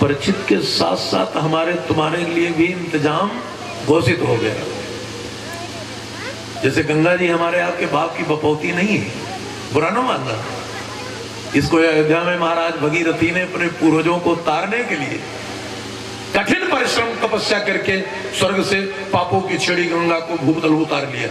परीक्षित के साथ साथ हमारे तुम्हारे लिए भी इंतजाम घोषित हो गया। जैसे गंगा जी हमारे आपके बाप की बपौती नहीं है, बुरा न मानना। इसको अयोध्या में महाराज भगीरथी ने अपने पूर्वजों को तारने के लिए कठिन परिश्रम तपस्या करके स्वर्ग से पापों की छड़ी गंगा को भूतल उतार लिया,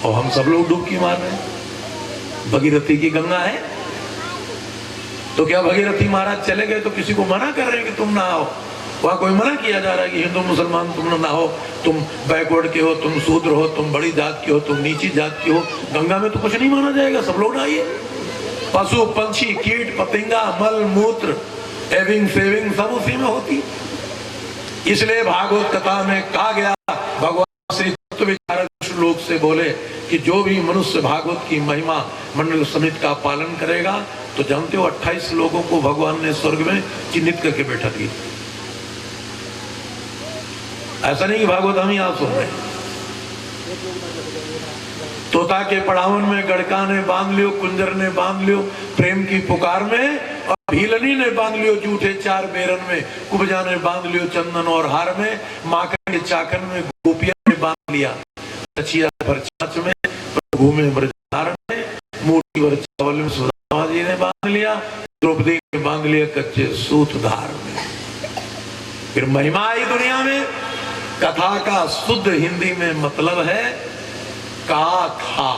और हम सब लोग डुबकी मार रहे हैं। भगीरथी की गंगा है तो क्या भगीरथी महाराज चले गए तो किसी को मना कर रहे हैं कि तुम ना आओ? वहां कोई मना किया जा रहा है कि हिंदू मुसलमान तुम ना हो, तुम बैकवर्ड के हो, तुम शूद्र हो, तुम बड़ी जात के हो, तुम नीची जात के हो। गंगा में तो कुछ नहीं माना जाएगा, सब लोग नहाइए। पशु पंछी कीट पतंगा मल मूत्र एविंग सेविंग सब उसी में होती। इसलिए भागवत कथा में कहा गया, भगवान श्री तत्व विचारक लोक से बोले कि जो भी मनुष्य भागवत की महिमा मंडल समिति का पालन करेगा, तो जानते हो 28 लोगों को भगवान ने स्वर्ग में चिन्हित करके बैठा दिया। ऐसा नहीं कि भागवत हम ही आप सुन रहे हैं। तोता के पड़ावन में गड़का ने बांध लियो, कुंजर ने बांध लियो प्रेम की पुकार में, और भीलनी ने बांध लियो जूठे चार बेरन में, कुबजा ने बांध लियो चंदन और हार में, माखन के चाकन में गोपिया ने बांध लिया सचिया पर चाच में, प्रभु में ब्रजधारण में, मूर्ति और चावल में सुदामा जी ने बांध लिया, द्रौपदी ने बांध लिया कच्चे सूत धार में। फिर महिमा आई दुनिया में। कथा का शुद्ध हिंदी में मतलब है का था।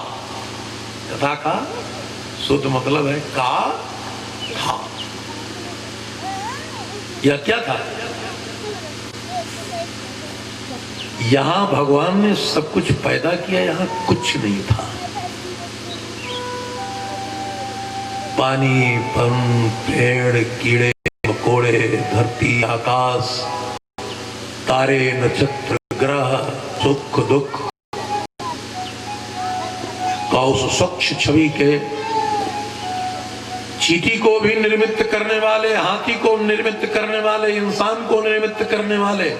कथा का शुद्ध मतलब है का था। यह क्या था? यहां भगवान ने सब कुछ पैदा किया, यहां कुछ नहीं था। पानी पन पेड़ कीड़े मकोड़े धरती आकाश तारे नक्षत्र ग्रह सुख दुख का उस स्वच्छ छवि के चींटी को भी निर्मित करने वाले, हाथी को निर्मित करने वाले, इंसान को निर्मित करने वाले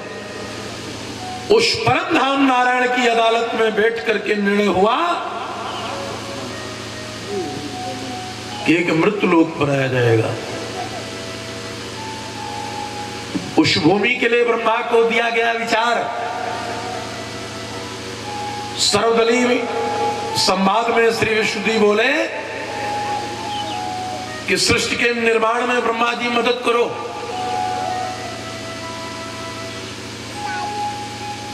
उस परम धाम नारायण की अदालत में बैठ करके निर्णय हुआ कि एक मृत लोक बनाया जाएगा। उस भूमि के लिए ब्रह्मा को दिया गया विचार। सर्वदलीय संवाद में श्री विष्णु बोले कि सृष्टि के निर्माण में ब्रह्मा जी मदद करो।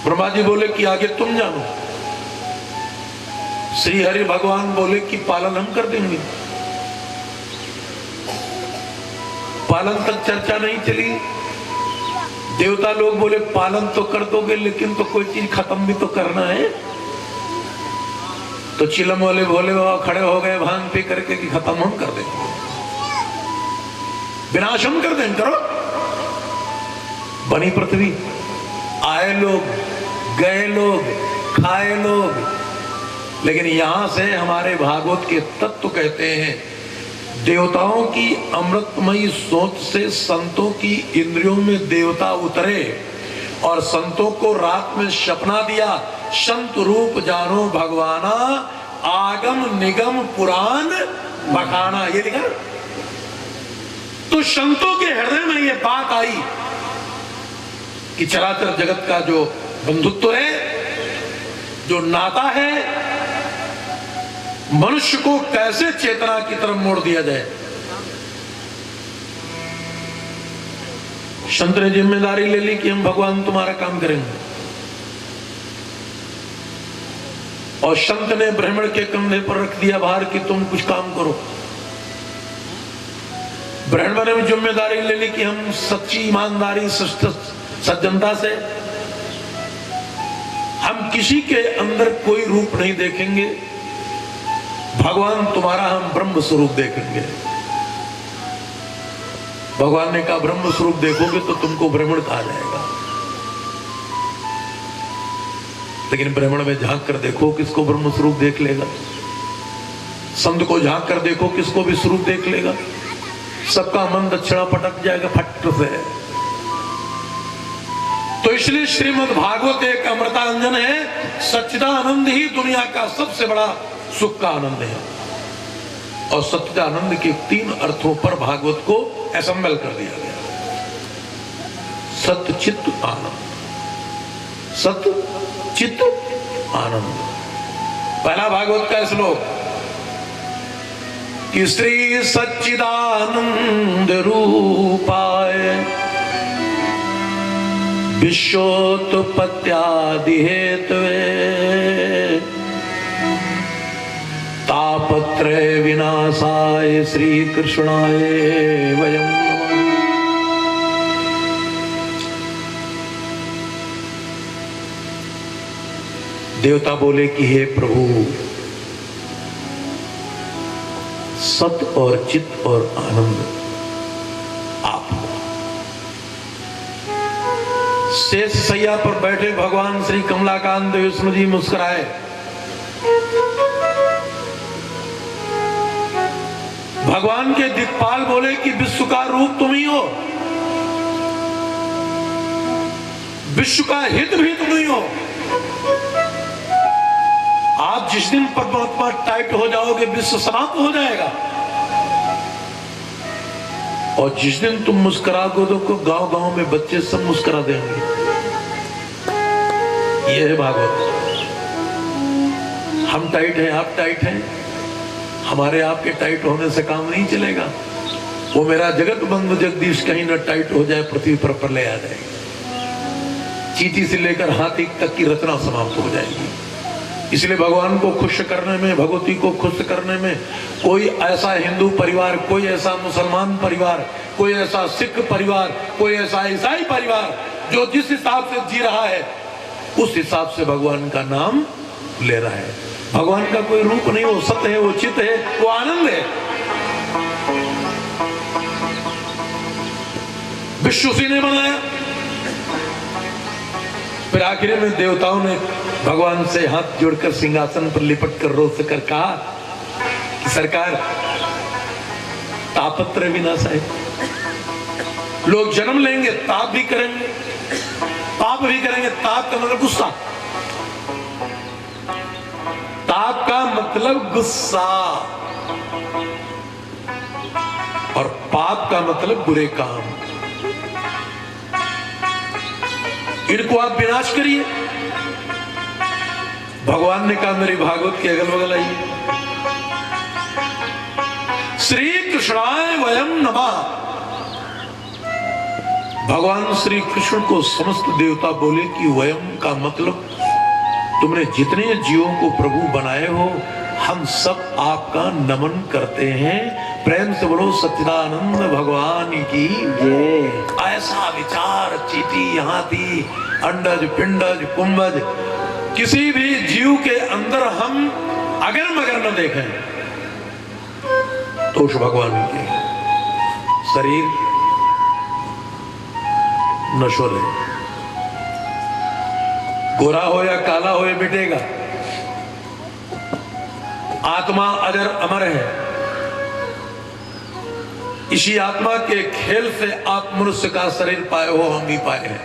ब्रह्मा जी बोले कि आगे तुम जानो। श्री हरि भगवान बोले कि पालन हम कर देंगे। पालन तक चर्चा नहीं चली। देवता लोग बोले पालन तो कर दोगे, लेकिन तो कोई चीज खत्म भी तो करना है। तो चिलम वाले भोले बाबा खड़े हो गए भांग पी करके कि खत्म हम कर देंगे, विनाश हम कर देंगे। करो। बनी पृथ्वी, आए लोग गए लोग खाए लोग, लेकिन यहां से हमारे भागवत के तत्व कहते हैं देवताओं की अमृतमयी सोच से संतों की इंद्रियों में देवता उतरे और संतों को रात में सपना दिया, संत रूप जानो भगवाना आगम निगम पुराण बखाना। ये लिखा। तो संतों के हृदय में ये बात आई कि चराचर जगत का जो बंधुत्व है, जो नाता है, मनुष्य को कैसे चेतना की तरफ मोड़ दिया जाए। संत ने जिम्मेदारी ले ली कि हम भगवान तुम्हारा काम करेंगे, और संत ने ब्राह्मण के कंधे पर रख दिया भार कि तुम कुछ काम करो। ब्राह्मण ने भी जिम्मेदारी ले ली कि हम सच्ची ईमानदारी सज्जनता से हम किसी के अंदर कोई रूप नहीं देखेंगे, भगवान तुम्हारा हम ब्रह्म स्वरूप देखेंगे। भगवान ने कहा ब्रह्म स्वरूप देखोगे तो तुमको ब्राह्मण कहा जाएगा, लेकिन ब्राह्मण में झांक कर देखो किसको ब्रह्म स्वरूप देख लेगा, संत को झांक कर देखो किसको भी स्वरूप देख लेगा, सबका मन दक्षिणा पटक जाएगा फट से। तो इसलिए श्रीमद् भागवत एक अमृतांजन है। सच्चिदानंद ही दुनिया का सबसे बड़ा सुख का आनंद है, और सच्चिदानंद के 3 अर्थों पर भागवत को असेंबल कर दिया गया। सत चित्त आनंद, सत चित्त आनंद। पहला भागवत का श्लोक कि श्री सच्चिदानंद रूपाय विश्वोत्पत्त्यादि हेतवे तापत्रय विनाशाय श्री कृष्णाय वयम् नमः। देवता बोले कि हे प्रभु, सत और चित्त और आनंद आप हो। शेष सैया पर बैठे भगवान श्री कमलाकांत विष्णु जी मुस्कुराए। भगवान के दिक्पाल बोले कि विश्व का रूप तुम ही हो, विश्व का हित भी तुम ही हो। आप जिस दिन परमात्मा टाइट हो जाओगे विश्व समाप्त हो जाएगा, और जिस दिन तुम मुस्कुरा दो तो गांव-गांव में बच्चे सब मुस्कुरा देंगे। यह है भागवत। हम टाइट हैं, आप टाइट हैं, हमारे आपके टाइट होने से काम नहीं चलेगा। वो मेरा जगत बंधु जगदीश कहीं न टाइट हो जाए, पृथ्वी पर प्रलय आ जाएगी, चींटी से लेकर हाथी तक की रचना समाप्त हो जाएगी। इसलिए भगवान को खुश करने में, भगवती को खुश करने में कोई ऐसा हिंदू परिवार, कोई ऐसा मुसलमान परिवार, कोई ऐसा सिख परिवार, कोई ऐसा ईसाई परिवार जो जिस हिसाब से जी रहा है उस हिसाब से भगवान का नाम ले रहा है। भगवान का कोई रूप नहीं, वो सत्य है, वो चित्त है, वो आनंद है। विश्व उसी ने बनाया। फिर आखिर में देवताओं ने भगवान से हाथ जोड़कर सिंहासन पर लिपट कर रो कर कहा कि सरकार, तापत्र विनाश है। लोग जन्म लेंगे, ताप भी करेंगे, पाप भी करेंगे। ताप का मतलब गुस्सा, ताप का मतलब गुस्सा, और पाप का मतलब बुरे काम। इनको आप विनाश करिए। भगवान ने कहा मेरी भागवत के अगल बगल आइए। श्री कृष्णाय वयम नमः। भगवान श्री कृष्ण को समस्त देवता बोले कि वयम का मतलब तुमने जितने जीवों को प्रभु बनाए हो, हम सब आपका नमन करते हैं। प्रेम से बोलो सच्चिदानंद भगवान की जय। ऐसा विचार चीटी, हाथी, अंडज, पिंडज, कुंभज, किसी भी जीव के अंदर हम अगर मगर न देखें तो उस भगवान के शरीर नश्वर है। गोरा हो या काला हो, ये मिटेगा। आत्मा अजर अमर है। इसी आत्मा के खेल से आप मनुष्य का शरीर पाए हो, हम भी पाए हैं।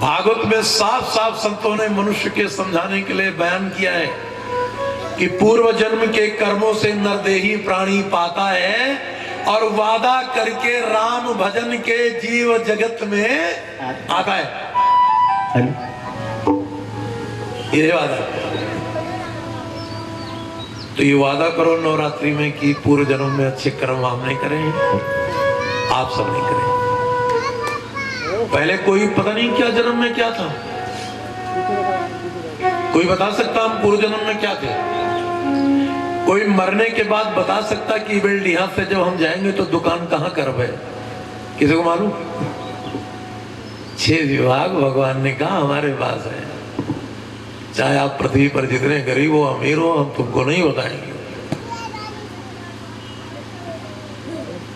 भागवत में साफ साफ संतों ने मनुष्य के समझाने के लिए बयान किया है कि पूर्व जन्म के कर्मों से नरदेही प्राणी पाता है, और वादा करके राम भजन के जीव जगत में आता है। ये वादा, तो ये वादा करो नवरात्रि में कि पूर्व जन्म में अच्छे कर्म हम नहीं करेंगे, आप सब नहीं करेंगे। पहले कोई पता नहीं क्या जन्म में क्या था, कोई बता सकता हम पूर्व जन्म में क्या थे? कोई मरने के बाद बता सकता कि बेल्डिया से जब हम जाएंगे तो दुकान कहाँ करवे? किसी को मालूम? 6 विभाग भगवान ने कहा हमारे पास है। चाहे आप पृथ्वी पर जितने गरीब हो, अमीर हो, हम तुमको नहीं बताएंगे।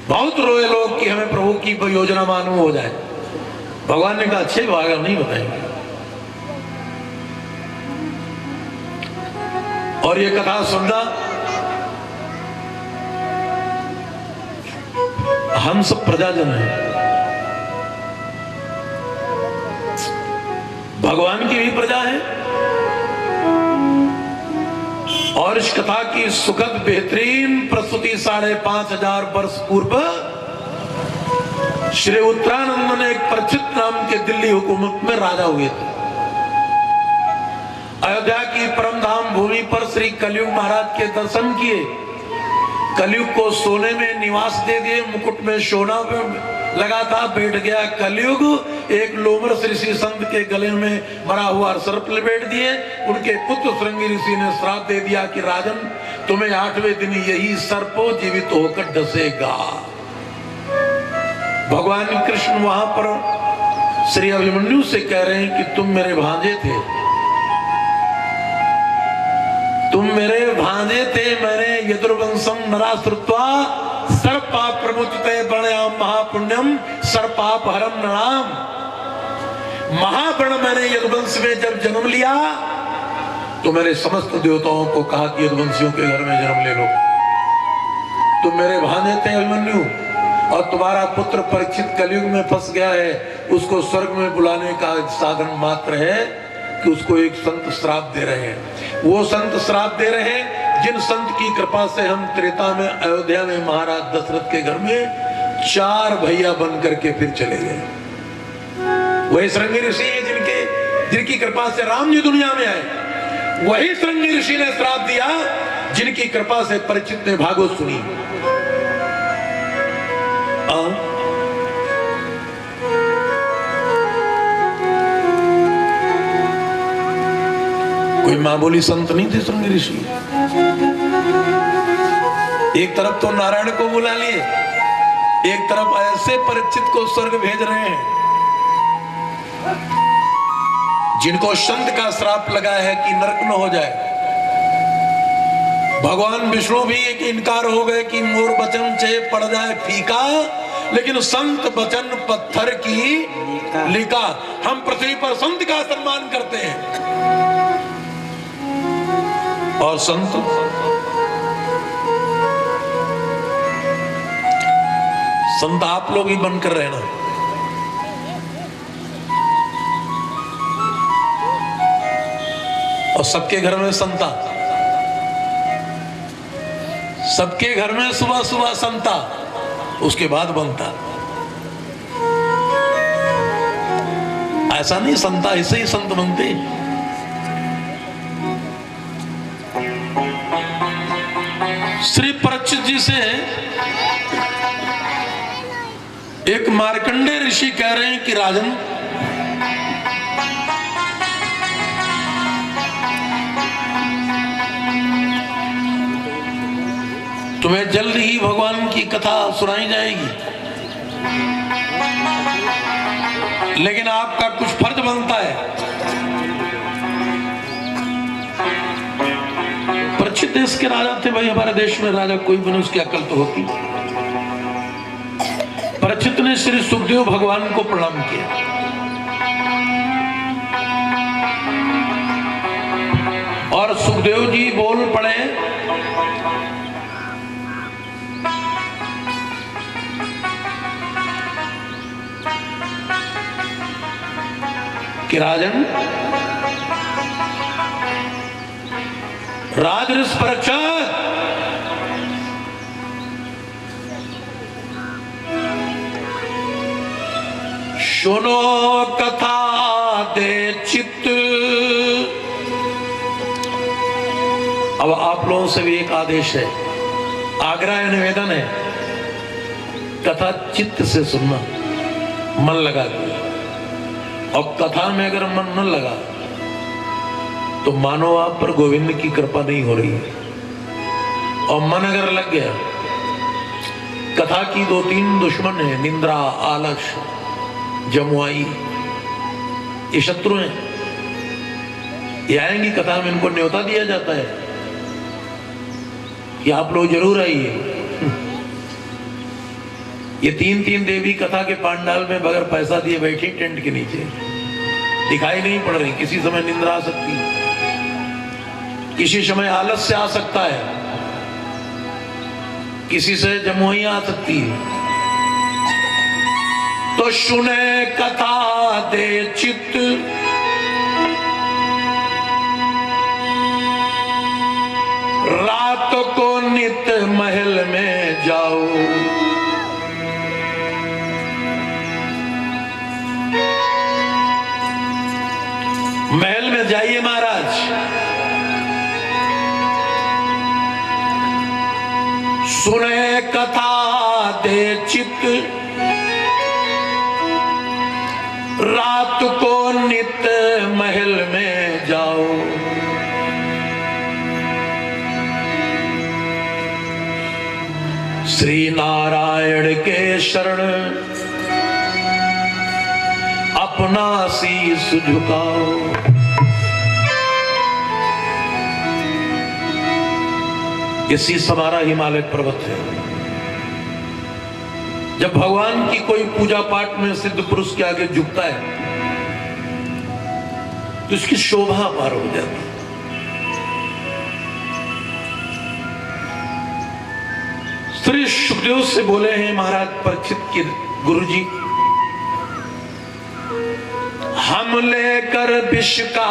बहुत रोए लोग कि हमें प्रभु की योजना मालूम हो जाए। भगवान ने कहा 6 विभाग हम नहीं बताएंगे। और ये कथा सुनना, हम सब प्रजाजन हैं, भगवान की भी प्रजा है और इस कथा की सुखद बेहतरीन प्रस्तुति 5,500 वर्ष पूर्व श्री उत्तरानंद ने एक परीक्षित नाम के दिल्ली हुकूमत में राजा हुए थे। अयोध्या की परम धाम भूमि पर श्री कलयुग महाराज के दर्शन किए, कलयुग को सोने में निवास दे दिए, मुकुट में सोना लगा था, बैठ गया कलयुग। एक लोमरस ऋषि संत के गले में मरा हुआ सर्प लपेट दिए। उनके पुत्र श्रृंगी ऋषि ने श्राप दे दिया कि राजन तुम्हें 8वें दिन यही सर्प जीवित होकर डसेगा। भगवान कृष्ण वहां पर श्री अभिमन्यु से कह रहे हैं कि तुम मेरे भांजे थे, तुम मेरे भांजे थे, मैंने यदुर्वंशम नराश्रुत्वा सर्पा प्रमुचते बणयाम महापुण्यम सर्पाप हरम नराम। महाप्रण मैंने यदुवंश में जब जन्म लिया तो मैंने समस्त देवताओं को कहा कि यदुवंशियों के घर में जन्म ले लो। तुम मेरे भांजे थे अभिमन्यु, और तुम्हारा पुत्र परीक्षित कलयुग में फंस गया है, उसको स्वर्ग में बुलाने का साधन मात्र है कि उसको एक संत श्राप दे रहे हैं। वो संत श्राप दे रहे हैं जिन संत की कृपा से हम त्रेता में अयोध्या में महाराज दशरथ के घर में 4 भैया बन करके फिर चले गए। वही श्रृंगी ऋषि है जिनकी कृपा से राम जी दुनिया में आए। वही श्रृंगी ऋषि ने श्राप दिया जिनकी कृपा से परीक्षित ने भागवत सुनी। कोई मामूली संत नहीं थे श्रृंगी ऋषि। एक तरफ तो नारायण को बुला लिए, एक तरफ ऐसे परीक्षित को स्वर्ग भेज रहे हैं जिनको संत का श्राप लगा है कि नरक न हो जाए। भगवान विष्णु भी एक इनकार हो गए कि मोर बचन से पड़ जाए फीका, लेकिन संत बचन पत्थर की लिका। हम पृथ्वी पर संत का सम्मान करते हैं, और संत आप लोग ही बनकर रहना। और सबके घर में संता, सबके घर में सुबह सुबह संता, उसके बाद बनता। ऐसा नहीं संता ऐसे ही संत बनते। श्री परीक्षित जी से एक मार्कंडेय ऋषि कह रहे हैं कि राजन तुम्हें जल्द ही भगवान की कथा सुनाई जाएगी, लेकिन आपका कुछ फर्ज बनता है। परीक्षित देश के राजा थे भाई, हमारे देश में राजा कोई बने उसकी अकल तो होती। परीक्षित ने श्री सुखदेव भगवान को प्रणाम किया, और सुखदेव जी बोल पड़े कि राजन राजऋष परीक्षित, सुनो कथा दे चित्त। अब आप लोगों से भी एक आदेश है, आग्रह निवेदन है, कथा चित्त से सुनना, मन लगा के। और कथा में अगर मन न लगा तो मानो आप पर गोविंद की कृपा नहीं हो रही है। और मन अगर लग गया, कथा की 2-3 दुश्मन है, निंद्रा, आलस, जमुआई, ये शत्रु हैं। ये आएंगी कथा में, इनको न्योता दिया जाता है कि आप लोग जरूर आइए। ये 3-3 देवी कथा के पांडाल में बगैर पैसा दिए बैठी टेंट के नीचे, दिखाई नहीं पड़ रही। किसी समय निंद्रा आ सकती है, किसी समय आलस्य आ सकता है, किसी से जमुई आ सकती है। तो सुने कथा दे चित्त, रात को नित महल में जाओ। महल में जाइए महाराज, सुने कथा दे चित, रात को नित महल में जाओ। श्री नारायण के शरण अपना शीस झुकाओ। ये शीस हमारा हिमालय पर्वत है। जब भगवान की कोई पूजा पाठ में सिद्ध पुरुष के आगे झुकता है तो उसकी शोभा पार हो जाती है। श्री सुखदेव से बोले हैं महाराज परीक्षित के गुरुजी, हम लेकर विष का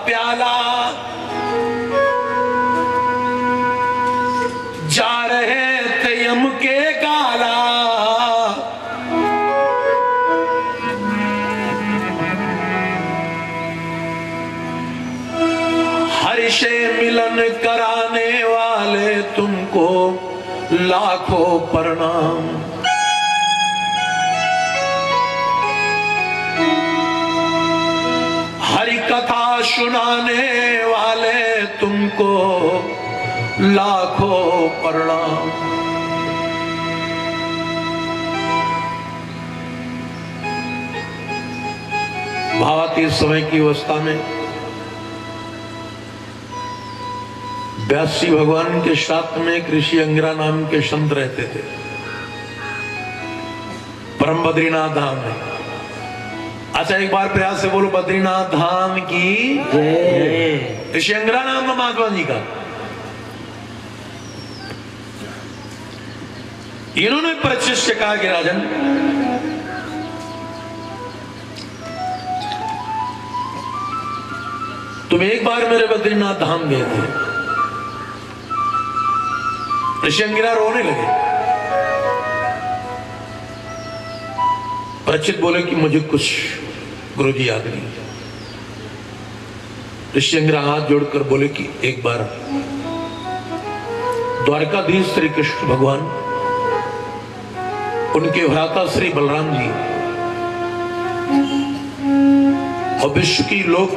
प्याला जा रहे थे यम के गाला। हरि से मिलन कराने वाले तुमको लाखों प्रणाम। हरि कथा सुनाने वाले तुमको लाखों प्रणाम। भावातीत समय की अवस्था में व्यासी भगवान के साथ में एक ऋषि अंगिरा नाम के संत रहते थे परम बद्रीनाथ धाम में। अच्छा एक बार प्रयास से बोलो बद्रीनाथ धाम की जय। ऋषि अंगिरा नाम है महात्मा जी का। इन्होंने परीक्षित से कहा कि राजन, तुम एक बार मेरे बद्रीनाथ धाम गए थे। ऋषि अंगिरा रोने लगे। परीक्षित बोले कि मुझे कुछ गुरुजी याद नहीं। ऋषि अंगिरा हाथ जोड़कर बोले कि एक बार द्वारकाधीश श्री कृष्ण भगवान, उनके भ्राता श्री बलराम जी और विश्व की लोक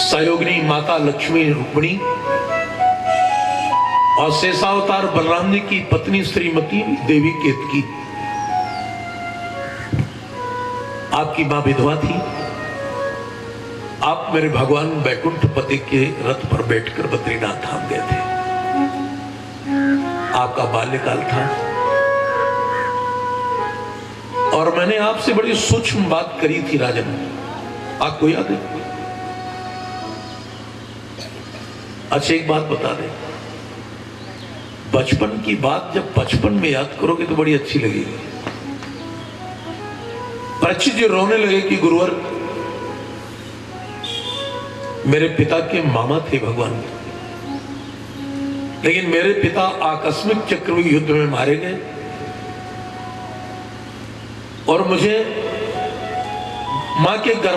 सहयोगिनी माता लक्ष्मी रुक्मिणी और शेषावतार बलराम जी की पत्नी श्रीमती देवी केतकी, आपकी मां विधवा थी। आप मेरे भगवान बैकुंठ पति के रथ पर बैठकर बद्रीनाथ धाम गए थे। आपका बाल्यकाल था और मैंने आपसे बड़ी सूक्ष्म बात करी थी राजन, आपको याद है? अच्छा एक बात बता दे, बचपन की बात जब बचपन में याद करोगे तो बड़ी अच्छी लगेगी। परीक्षित जी रोने लगे कि गुरुवर, मेरे पिता के मामा थे भगवान, लेकिन मेरे पिता आकस्मिक चक्रव्यूह युद्ध में मारे गए और मुझे मां के गर्भ